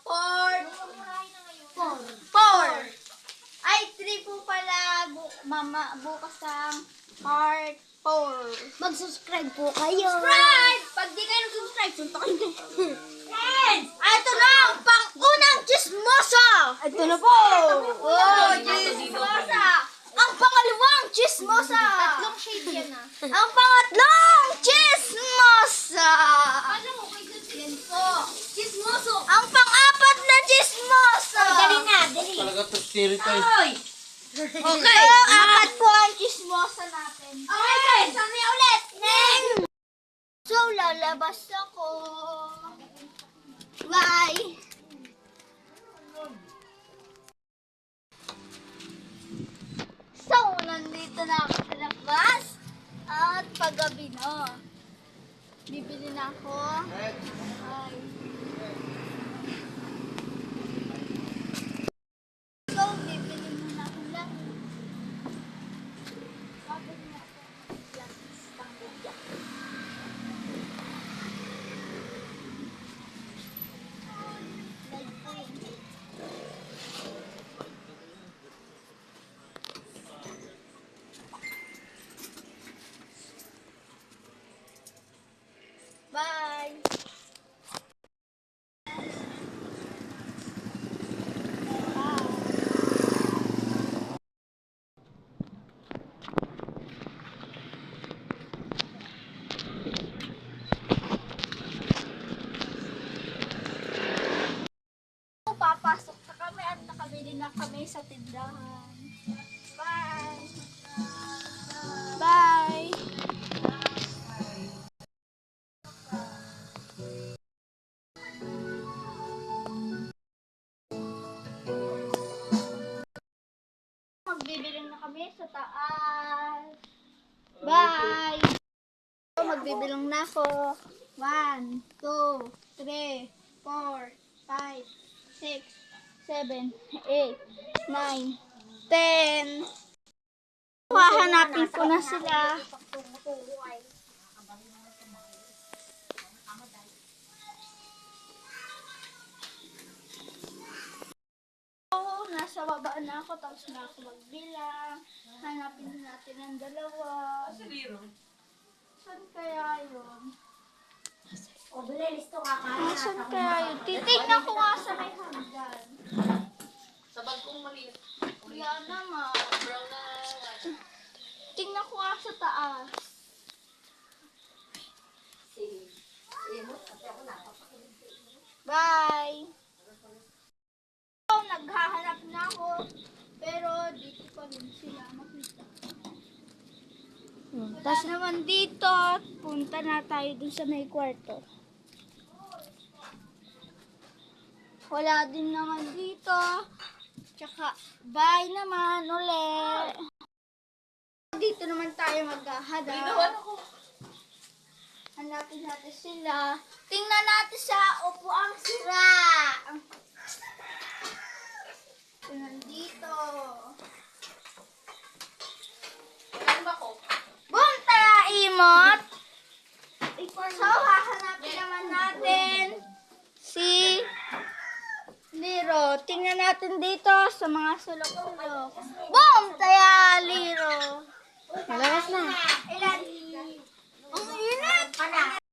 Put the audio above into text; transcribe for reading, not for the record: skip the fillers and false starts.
Port. 4. Ay, 3 po pala. Bukas ang part 4. Mag-subscribe po kayo. Subscribe! Pag di kayo nag-subscribe, suntokin ko. Friends! Ito na ang pang-unang chismosa! Ito na po! Oh, chismosa! Ang pangalawang chismosa! Tatlong shade yan ah. Ang pangatlong chismosa! Alam mo, kay yan po. Chismoso! Ang pang-apat na chismosa! Dali na, dali. Talaga to stereotype. Ay! Okay, apat po ang chismosa natin. Okay, saan ulit? Neng! So, lalabas ako. Bye! So, nandito na ako sa labas. At paggabi na. Bibili na ako. Bye. So, bibili muna ako lang. Bakit nga ako? Lang, Cambodia. Live po yun. Bye! Papasok na kami at nakabili na kami sa tindahan. Bye! Bye! Magbibiling na kami sa taas. Bye! Magbibilang na ako. 1, 2, 3, 4, 5, 6, 7, 8, 9, 10. Hahanapin ko na sila. Nasa baba na ako, tapos na ako magbilang. Hanapin natin ang dalawa. Saan kaya yun? O, listo ka ka. Saan kaya yun? Titignan ko nga sa may hagdan. Sa bagong maliit. Wala naman. Brown na Tingnan ko nga sa taas. Bye! So, naghahanap na ako. Pero dito pa rin sila makita. Tapos naman dito, punta na tayo dun sa may kwarto. Wala din naman dito. Tsaka, bye naman ulit. Dito naman tayo maghahanap. Hanapin natin sila. Tingnan natin sa upuang sira. Tingnan dito. Ilan ba ko? Boom! Tara, imot! So, hahanapin naman natin si Liro. Tingnan natin dito sa mga sulok-sulok. Boom! Taya, Liro. Malakas na. Ilan? Ang init!